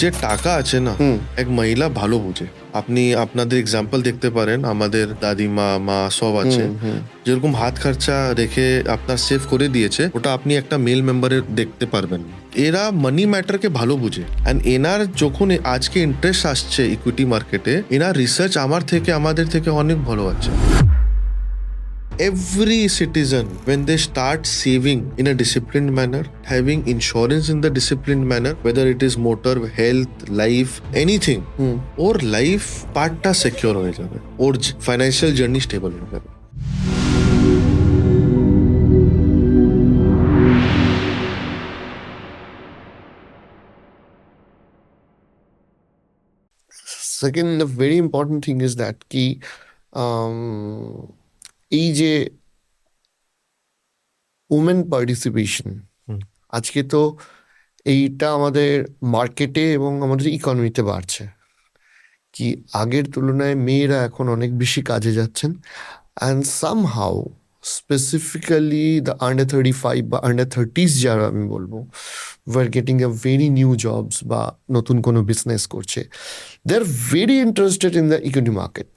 যে টাকা আছে না, এক মহিলা ভালো বুঝে। আপনি আপনাদের এক্সাম্পল দেখতে পারেন, আমাদের দাদিমা মা সব আছে, যেরকম হাত খরচা রেখে আপনার সেভ করে দিয়েছে, ওটা আপনি একটা মেল মেম্বারের দেখতে পারবেন না। এরা মানি ম্যাটারকে ভালো বুঝে, অ্যান্ড এনার যখন আজকে ইন্টারেস্ট আসছে ইকুইটি মার্কেটে, এনার রিসার্চ আমাদের থেকে অনেক ভালো আছে। Every citizen, when they start saving in a disciplined manner, having insurance in the disciplined manner, whether it is motor, health, life, anything, or life পার্টটা সিকিউর হয়ে যাবে, ওর ফাইন্যান্সিয়াল জার্নি স্টেবল হয়ে যাবে। Second, the very important thing is that কি এই যে women participation, আজকে তো এইটা আমাদের মার্কেটে এবং আমাদের ইকোনমিতে বাড়ছে। কি আগের তুলনায় মেয়েরা এখন অনেক বেশি কাজে যাচ্ছেন, and somehow specifically the under 35 বা আন্ডার 30s যারা আমি বলবো, were getting a very new jobs বা নতুন কোনো বিজনেস করছে, they are very interested in the equity market.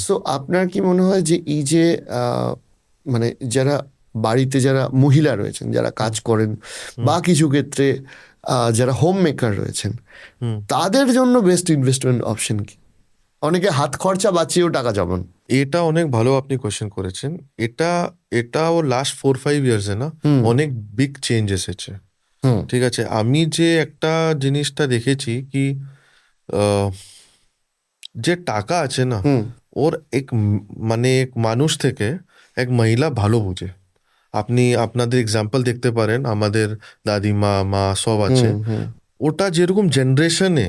So আপনার কি মনে হয় যে এই যে মানে যারা বাড়িতে যারা মহিলা রয়েছেন, যারা কাজ করেন, বা কিছু ক্ষেত্রে যারা হোম মেকার রয়েছেন, তাদের জন্য বেস্ট ইনভেস্টমেন্ট অপশন কি? অনেকে হাত খরচা বাঁচিয়েও টাকা জমান। এটা অনেক ভালো আপনি কোয়েশ্চেন করেছেন। এটা ও লাস্ট 4-5 ইয়ার্সে না অনেক বিগ চেঞ্জ এসেছে। ঠিক আছে, আমি যে একটা জিনিসটা দেখেছি কি, যে টাকা আছে না, ওর মানে এক মানুষ থেকে এক মহিলা ভালো বুঝে। আপনি আপনাদের এক্সাম্পল দেখতে পারেন, আমাদের দাদিমা মা সব আছে, ওটা যেরকম জেনারেশনে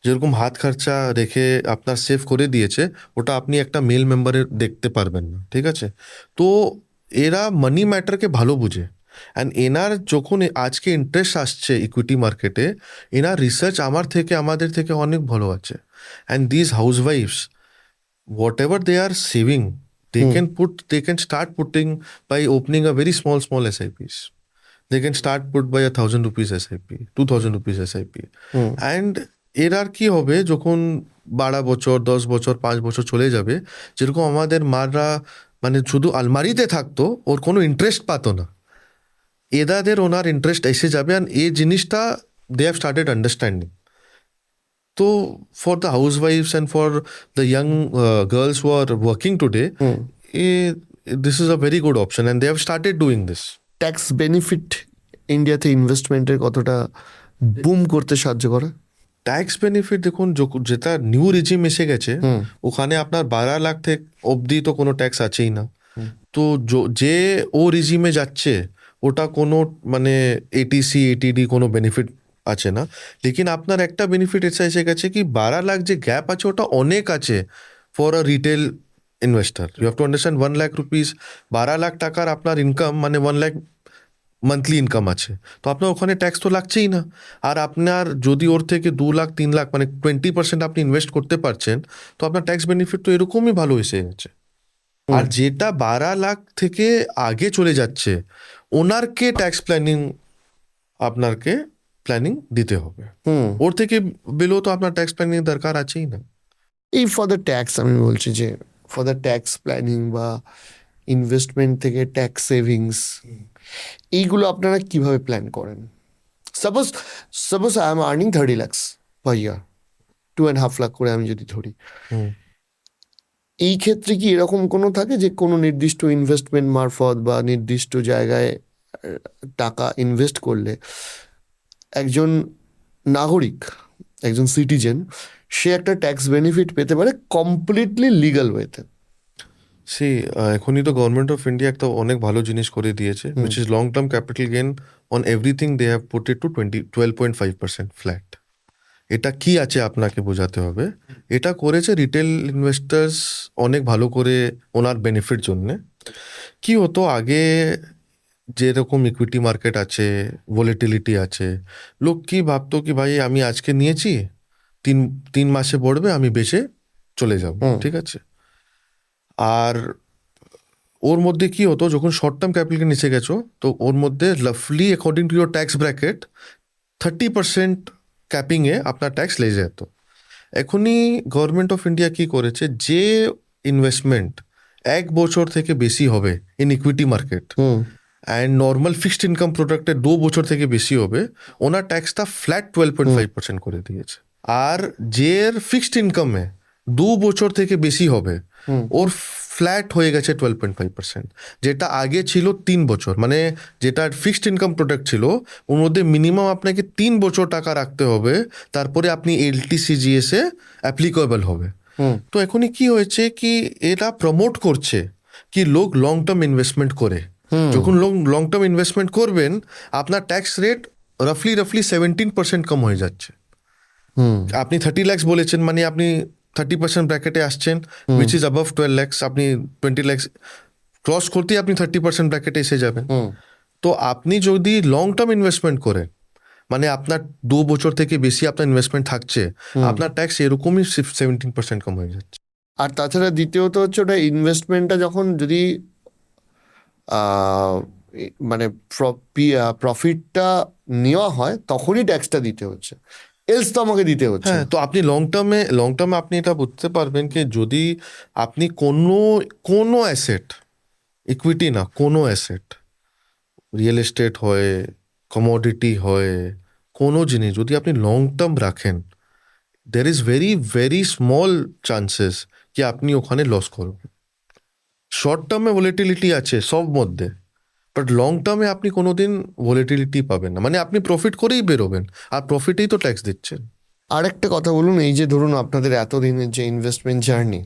যেরকম হাত খরচা রেখে আপনার সেভ করে দিয়েছে, ওটা আপনি একটা মেল মেম্বারের দেখতে পারবেন না। ঠিক আছে, তো এরা মানি ম্যাটারকে ভালো বুঝে, অ্যান্ড এনার যখন আজকে ইন্টারেস্ট আসছে ইকুইটি মার্কেটে, এনার রিসার্চ আমাদের থেকে অনেক ভালো আছে। And this house wife's, whatever they are saving, they can start putting by opening a very small SIPs. They can start put by 1,000 rupees SIP, 2,000 rupees SIP. And এর আর কি হবে, যখন 12 বছর 10 বছর 5 বছর চলে যাবে, যেরকম আমাদের মারা মানে শুধু আলমারিতে থাকতো, ওর কোনো ইন্টারেস্ট পাতো না, এদাদের ওনার ইন্টারেস্ট এসে যাবে, আর এই জিনিসটা they have started understanding. So for the housewives and for the young girls who are working today, this is a very good option, and they have started doing this. Tax benefit ইন্ডিয়াতে ইনভেস্টমেন্টের কতটা broom করতে সাহায্য করে? Tax benefit দেখুন, যেটা new regime এসে গেছে, ওখানে আপনার 12 লাখ থেকে অবধি তো কোনো ট্যাক্স আছেই না। তো যে ও রিজিমে যাচ্ছে, ওটা কোনো মানে এটিসি এটিডি কোনো বেনিফিট আছে না। লেকিন আপনার একটা বেনিফিট এসে গেছে কি, 12 লাখ যে গ্যাপ আছে, ওটা অনেক আছে for a retail investor. You have to understand 1 lakh rupees, 12 lakh টাকার আপনার ইনকাম মানে 1 লাখ মান্থলি ইনকাম আছে, তো আপনার ওখানে ট্যাক্স তো লাগছেই না। আর আপনার যদি ওর থেকে 2 লাখ 3 লাখ মানে 20% আপনি ইনভেস্ট করতে পারছেন, তো আপনার ট্যাক্স বেনিফিট তো এরকমই ভালো এসে গেছে। আর যেটা 12 লাখ থেকে আগে চলে যাচ্ছে, ওনারকে ট্যাক্স আপনাকে প্ল্যানিং দিতে হবে। ওর থেকে বিলো তো আপনার ট্যাক্স প্ল্যানিং দরকার আছেই না। এই ফর দ্য ট্যাক্স আমি বলছি যে ফর দ্য ট্যাক্স প্ল্যানিং বা ইনভেস্টমেন্ট থেকে ট্যাক্স সেভিংস, এইগুলো আপনারা কিভাবে প্ল্যান করেন? Suppose I am earning 30 lakhs পার ইয়ার, 2.5 লাখ করে আমি যদি ধরি, এই ক্ষেত্রে কি এরকম কোনো থাকে যে কোনো নির্দিষ্ট ইনভেস্টমেন্ট মারফত বা নির্দিষ্ট জায়গায় টাকা ইনভেস্ট করলে একজন নাগরিক, একজন সিটিজেন, সে একটা ট্যাক্স বেনিফিট পেতে পারে কমপ্লিটলি লিগাল ওয়েতে? এখনই তো গভর্নমেন্ট অফ ইন্ডিয়া একটা অনেক ভালো জিনিস করে দিয়েছে, which is long term capital gain on everything they have put it to 12.5% flat. এটা কি আছে আপনাকে বোঝাতে হবে। এটা করেছে রিটেল ইনভেস্টার্স অনেক ভালো করে ওনার বেনিফিট জন্যে। কি হতো আগে, যেরকম ইকুইটি মার্কেট আছে, ভলিটিলিটি আছে, লোক কি ভাবতো কি ভাই আমি আজকে নিয়েছি, 3 মাসে পড়বে, আমি বেচে চলে যাব, ঠিক আছে। আর ওর মধ্যে কি হতো, যখন শর্ট টার্ম ক্যাপিটাল নিচে গেছো, তো ওর মধ্যে লাফলি according to your tax bracket 30% ক্যাপিংয়ে আপনার ট্যাক্স লেগে যেত। এখনই গভর্নমেন্ট অফ ইন্ডিয়া কি করেছে, যে ইনভেস্টমেন্ট 1 বছর থেকে বেশি হবে in equity market and normal fixed income প্রোডাক্টে 2 বছর থেকে বেশি হবে, ওনার ট্যাক্সটা ফ্ল্যাট 12.5% করে দিয়েছে। আর যে ফিক্সড ইনকামে 2 বছর থেকে বেশি হবে, ওর ফ্ল্যাট হয়ে গেছে 12.5%, যেটা আগে ছিল 3 বছর। মানে যেটা ফিক্সড ইনকাম প্রোডাক্ট ছিল, ওর মধ্যে মিনিমাম আপনাকে 3 বছর টাকা রাখতে হবে, তারপরে আপনি LTCGS এ অ্যাপ্লিকেবল হবে। তো এখনই কি হয়েছে কি, এরা প্রমোট করছে কি লোক লং টার্ম ইনভেস্টমেন্ট করে। যখন লোক লং টার্ম ইনভেস্টমেন্ট করবেন, আপনার ট্যাক্স রেট রাফলি 17% কম হয়ে যাচ্ছে। আপনি 30 lakhs বলেছেন, মানে আপনি 30% ব্র্যাকেটে আসছেন, উইচ ইজ অ্যাবভ 12 lakhs। আপনি 20 lakhs ক্রস করতেই আপনি 30% ব্র্যাকেটে এসে যাবেন। তো আপনি যদি লং টার্ম ইনভেস্টমেন্ট করেন, মানে আপনার 2 বছর থেকে বেশি আপনার ইনভেস্টমেন্ট থাকছে, আপনার ট্যাক্স এরকমই 17% কম হয়ে যাচ্ছে। আর তাছাড়া দ্বিতীয়ত হচ্ছে ওটা ইনভেস্টমেন্টটা যখন যদি মানে প্রফিটটা নেওয়া হয় তখনই ট্যাক্সটা দিতে হচ্ছে, এলস তো আমাকে দিতে হচ্ছে। হ্যাঁ, তো আপনি লং টার্মে আপনি এটা বুঝতে পারবেন কি, যদি আপনি কোনো অ্যাসেট, ইকুইটি না, কোনো অ্যাসেট, রিয়েল এস্টেট হয়, কমোডিটি হয়, কোনো জিনিস যদি আপনি লং টার্ম রাখেন, there is very very small chances কি আপনি ওখানে লস করবেন। শর্ট টার্মে ভোলেটিলিটি আছে সব মধ্যে, বাট লং টার্মে আপনি কোনোদিন ভোলেটিলিটি পাবেন না। মানে আপনি প্রফিট করেই বেরোবেন, আর প্রফিটেই তো ট্যাক্স দিচ্ছেন। আর একটা কথা বলুন, এই যে ধরুন আপনাদের এতদিনের যে investment journey,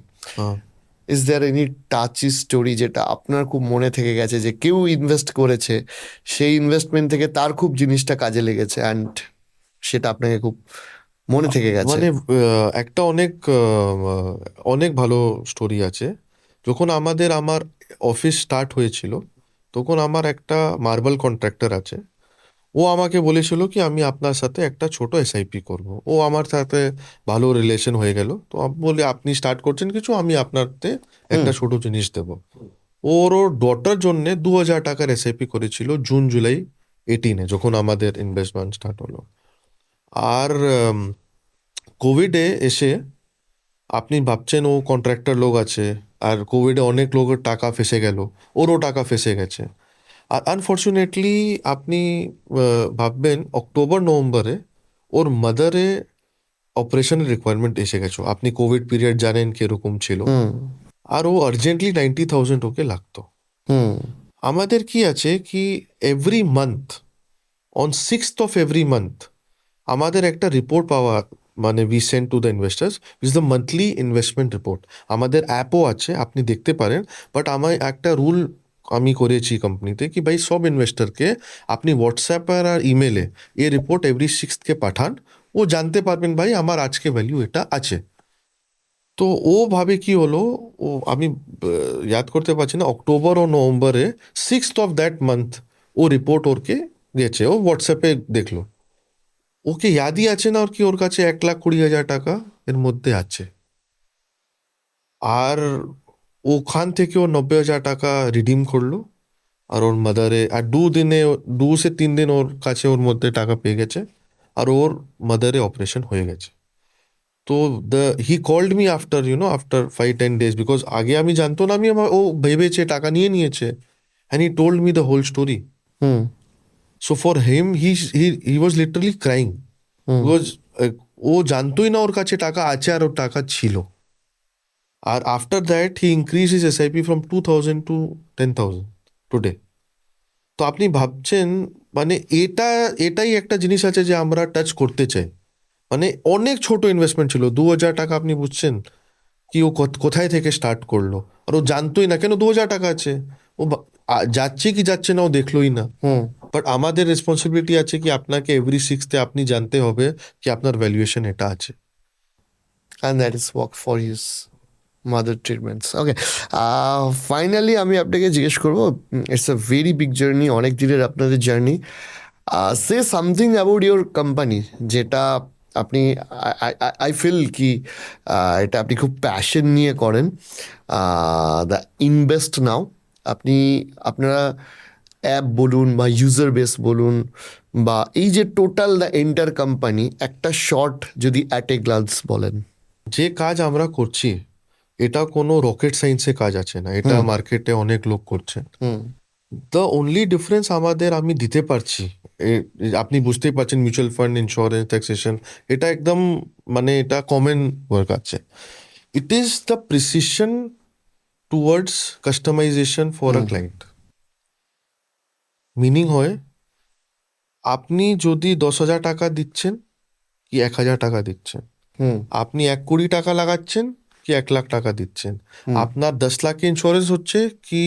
is there any touchy story যেটা আপনার খুব মনে থেকে গেছে, যে কেউ ইনভেস্ট করেছে, সেই ইনভেস্টমেন্ট থেকে তার খুব জিনিসটা কাজে লেগেছে অ্যান্ড সেটা আপনাকে খুব মনে থেকে গেছে? মানে একটা অনেক ভালো স্টোরি আছে। যখন আমার অফিস স্টার্ট হয়েছিল, তখন আমার একটা মার্বেল কন্ট্রাক্টর আছে, ও আমাকে বলেছিল কি আমি আপনার সাথে একটা ছোট SIP করব। ও আমার সাথে ভালো রিলেশন হয়ে গেল, তো আমি বলি আপনি স্টার্ট করছেন কিছু, আমি আপনাকে একটা ছোট জিনিস দেবো। ওর ডটার জন্য 2,000 টাকার SIP করেছিল জুলাই 18-এ, যখন আমাদের ইনভেস্টমেন্ট স্টার্ট হলো। আর কোভিডে এসে আপনি ভাবছেন ও কন্ট্রাক্টর লোক আছে, আর কোভিডে অনেক লোকের টাকা ফেসে গেল, ওরও টাকা ফেসে গেছে। আর আনফর্চুনেটলি আপনি ভাববেন অক্টোবর নভেম্বরে ওর মাদারে অপারেশনের রিকোয়ারমেন্ট এসে গেছো। আপনি কোভিড পিরিয়ড জানেন কিরকম ছিল, আর ও আর্জেন্টলি 90,000 ওকে লাগতো। আমাদের কি আছে কি, every month on 6th of every month আমাদের একটা রিপোর্ট পাওয়া, মানে we send to the investors, is the monthly investment report. আমাদের অ্যাপও আছে, আপনি দেখতে পারেন। বাট আমার একটা রুল আমি করেছি কোম্পানিতে কি ভাই, সব ইনভেস্টরকে আপনি হোয়াটসঅ্যাপ আর ইমেলে এই রিপোর্ট এভরি 6th পাঠান, ও জানতে পারবেন ভাই আমার আজকে ভ্যালু এটা আছে। তো ও ভাবে কি হলো, ও আমি ইয়াদ করতে পারছি না, অক্টোবর ও নভেম্বরে 6th of that month ও রিপোর্ট ওরকে গেছে, ও হোয়াটসঅ্যাপে দেখলো। ওকে ইয়াদই আছে না ওর কি, ওর কাছে 1,20,000 টাকা এর মধ্যে আছে। আর ওখান থেকে ও 90,000 টাকা রিডিম করলো, আর ওর মাদারে, আর 2 से 3 দিন ওর কাছে ওর মধ্যে টাকা পেয়ে গেছে, আর ওর মাদারে অপারেশন হয়ে গেছে। তো he called me after after 5-10 days, because আগে আমি জানতো না, ও ভেবেছে টাকা নিয়ে নিয়েছে, and he told me the whole story. So for him he was literally crying, because ও জানতোই না ওর কাছে টাকা আছে, আর ওর টাকা ছিল। আর after that he increase his SIP from 2,000 to 10,000 today. তো আপনি ভাবছেন, মানে এটাই একটা জিনিস আছে যে আমরা টাচ করতে চাই। মানে অনেক ছোট ইনভেস্টমেন্ট ছিল, 2,000 টাকা। আপনি বুঝছেন কি ও কোথায় থেকে স্টার্ট করলো, আর ও জানতোই না কেন 2,000 টাকা আছে। ও যাচ্ছে কি যাচ্ছে না ও দেখলোই না। বাট আমাদের রেসপন্সিবিলিটি আছে কি আপনাকে এভরি 6th আপনি জানতে হবে কি আপনার ভ্যালুয়েশন এটা আছে। And that is work for his mother treatments. Okay, finally আমি আপনাকে জিজ্ঞেস করবো, it's a very big journey, অনেক দিনের আপনাদের journey. Say something about your company যেটা আপনি, আই ফিল কি এটা আপনি খুব প্যাশন নিয়ে করেন, দ্য ইনভেস্ট নাও। আপনারা অ্যাপ বলুন বা ইউজার বেস বলুন বা এই যে টোটাল দ্য এন্টার কোম্পানি একটা শর্ট যদি অ্যাট এ গ্লান্স বলেন? যে কাজ আমরা করছি এটা কোনো রকেট সায়েন্সে কাজ আছে না, এটা মার্কেটে অনেক লোক করছে। হুম দ্য অনলি ডিফারেন্স আমাদের আমি দিতে পারছি, আপনি বুঝতেই পারছেন, মিউচুয়াল ফান্ড, ইন্স্যুরেন্স, ট্যাক্সেশন, এটা একদম মানে এটা কমন ওয়ার্ক আছে। It is the precision towards customisation for a client. Meaning হয়, আপনি যদি 10,000 টাকা দিচ্ছেন কি 1,000 টাকা দিচ্ছেন, হুম আপনি 1 কোটি টাকা লাগাচ্ছেন কি 1 লাখ টাকা দিচ্ছেন, আপনার 10 লাখ ইন্স্যুরেন্স হচ্ছে কি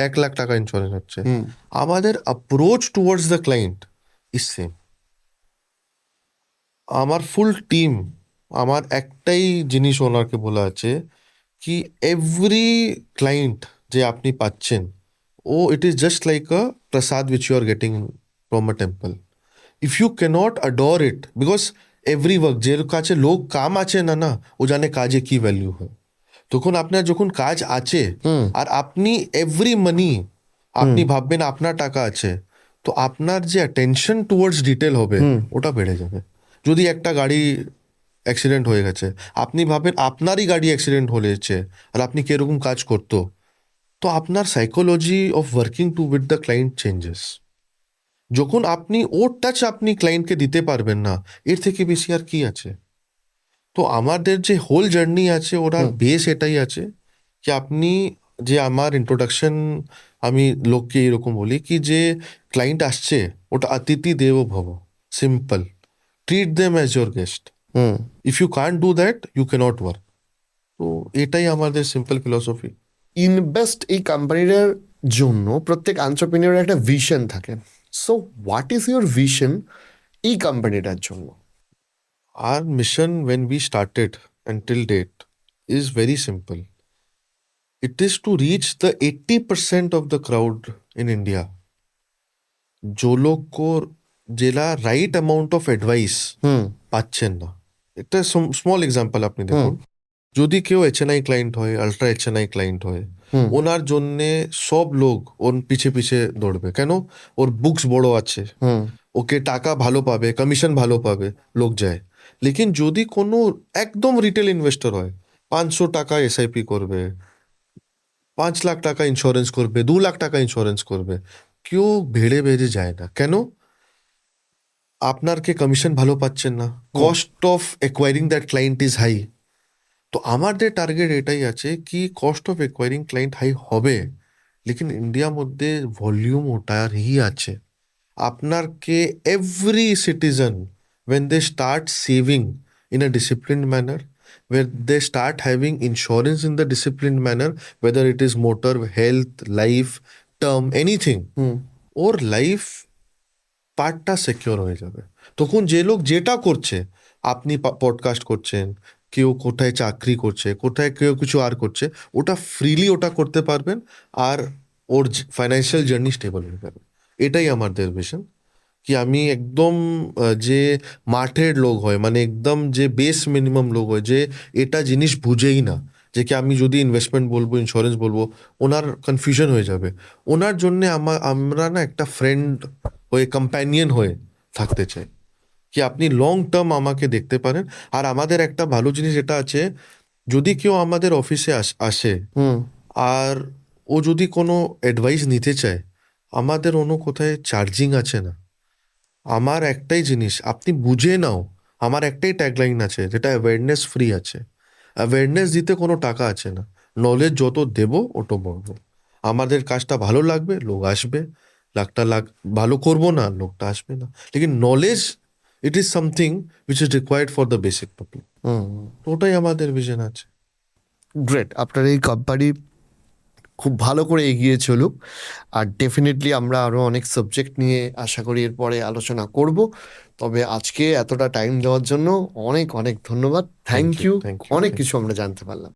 1 লাখ টাকা ইন্স্যুরেন্স হচ্ছে, হুম আমাদের approach towards the client is same. আমার ফুল টিম, আমার একটাই জিনিস ওনাকে বলা আছে কি এভরি ক্লায়েন্ট যে আপনি পাচ্ছেন, ও it is just like a prasad which you are getting from a temple. If you cannot adore it, because every work, যে কাছে লোক কাম আছে না না, ও জানে কাজে কি ভ্যালু হয়। তখন আপনার যখন কাজ আছে আর আপনি এভরি মানি আপনি ভাববেন আপনার টাকা আছে, তো আপনার যে অ্যাটেনশন টুয়ার্ডস ডিটেল হবে ওটা বেড়ে যাবে। যদি একটা গাড়ি অ্যাক্সিডেন্ট হয়ে গেছে, আপনি ভাবেন আপনারই গাড়ি অ্যাক্সিডেন্ট হয়েছে আর আপনি কিরকম কাজ করতো, তো আপনার psychology of working to with the client changes. যখন আপনি ওর টাচ আপনি ক্লায়েন্টকে দিতে পারবেন না, এর থেকে বেশি আর কি আছে। তো আমাদের যে হোল জার্নি আছে ওটার বেস এটাই আছে কি আপনি, যে আমার ইন্ট্রোডাকশন আমি লোককে এরকম বলি কি যে ক্লায়েন্ট আসছে ওটা অতিথি দেবো ভব, simple, treat them as your guest. Hmm if you can't do that you cannot work. তো এটাই আমাদের সিম্পল ফিলসফি। ইনভেস্ট এই কোম্পানিটার জন্য প্রত্যেক এন্টারপ্রেনিউরের একটা ভিশন থাকে। So what is your vision এই কোম্পানিটার জন্য? Our mission when we started until date is very simple. It is to reach the 80% of the crowd in India जो लोग को जेला রাইট অ্যামাউন্ট অফ অ্যাডভাইস পাচ্ছেন না। একটা স্মল এক্সাম্পল আপনি দেখুন, যদি কেউ এইচএনআই ক্লায়েন্ট হয়, আলট্রা এইচএনআই ক্লায়েন্ট হয়, ওনার জন্যে সব লোক ওর পিছে পিছে দৌড়বে কেন, ওর বুকস বড় আছে, ওকে টাকা ভালো পাবে, কমিশন ভালো পাবে, লোক যায়। লেকিন যদি কোনো একদম রিটেল ইনভেস্টর হয়, 500 টাকা এসআইপি করবে, 5 লাখ টাকা ইন্স্যুরেন্স করবে, 2 লাখ টাকা ইন্স্যুরেন্স করবে, কেউ ভেড়ে ভেড়ে যায় না কেন, আপনার কে কমিশন ভালো পাচ্ছেন না, cost of acquiring that client is high. তো আমাদের টার্গেট এটাই আছে কি cost of acquiring client high হবে, লেকিন ইন্ডিয়ার মধ্যে ভলিউম ওটারই আছে। আপনার কে every citizen when they start saving in a disciplined manner, where they start having insurance in the disciplined manner, whether it is motor, health, life, term, anything, or life পার্টটা secure হয়ে যাবে। তখন যে লোক যেটা করছে, আপনি পডকাস্ট করছেন, কেউ কোথায় চাকরি করছে, কোথায় কেউ কিছু আর করছে, ওটা ফ্রিলি ওটা করতে পারবেন আর ওর ফাইন্যান্সিয়াল জার্নি স্টেবল হয়ে যাবে। এটাই আমাদের ভিশন কি আমি একদম যে মাঠের লোক হয়, মানে একদম যে বেস মিনিমাম লোক হয়, যে এটা জিনিস বুঝেই না, যে কি আমি যদি ইনভেস্টমেন্ট বলবো, ইন্স্যুরেন্স বলবো, ওনার কনফিউশন হয়ে যাবে, ওনার জন্যে আমরা না একটা ফ্রেন্ড হয়ে, কম্প্যানিয়ন হয়ে থাকতে চাই কি আপনি লং টার্ম আমাকে দেখতে পারেন। আর আমাদের একটা ভালো জিনিস এটা আছে, যদি কেউ আমাদের অফিসে আসে আর ও যদি কোনো অ্যাডভাইস নিতে চায়, আমাদের অন্য কোথায় চার্জিং আছে না। আমার একটাই জিনিস আপনি বুঝে নাও, আমার একটাই ট্যাগলাইন আছে যেটা অ্যাওয়ারনেস ফ্রি আছে। অ্যাওয়ারনেস দিতে কোনো টাকা আছে না, নলেজ যত দেব অত বলবো। আমাদের কাজটা ভালো লাগবে, লোক আসবে, ভালো করবো না, লোকটা আসবে না। লেকিন knowledge it is something which is required for the basic public. তো ওটাই আমাদের ভিশন আছে। গ্রেট, আপনার এই কোম্পানি খুব ভালো করে এগিয়ে চলুক। আর ডেফিনেটলি আমরা আরও অনেক সাবজেক্ট নিয়ে আশা করি এরপরে আলোচনা করব। তবে আজকে এতটা টাইম দেওয়ার জন্য অনেক অনেক ধন্যবাদ, থ্যাংক ইউ। thank you, অনেক thank কিছু আমরা জানতে পারলাম।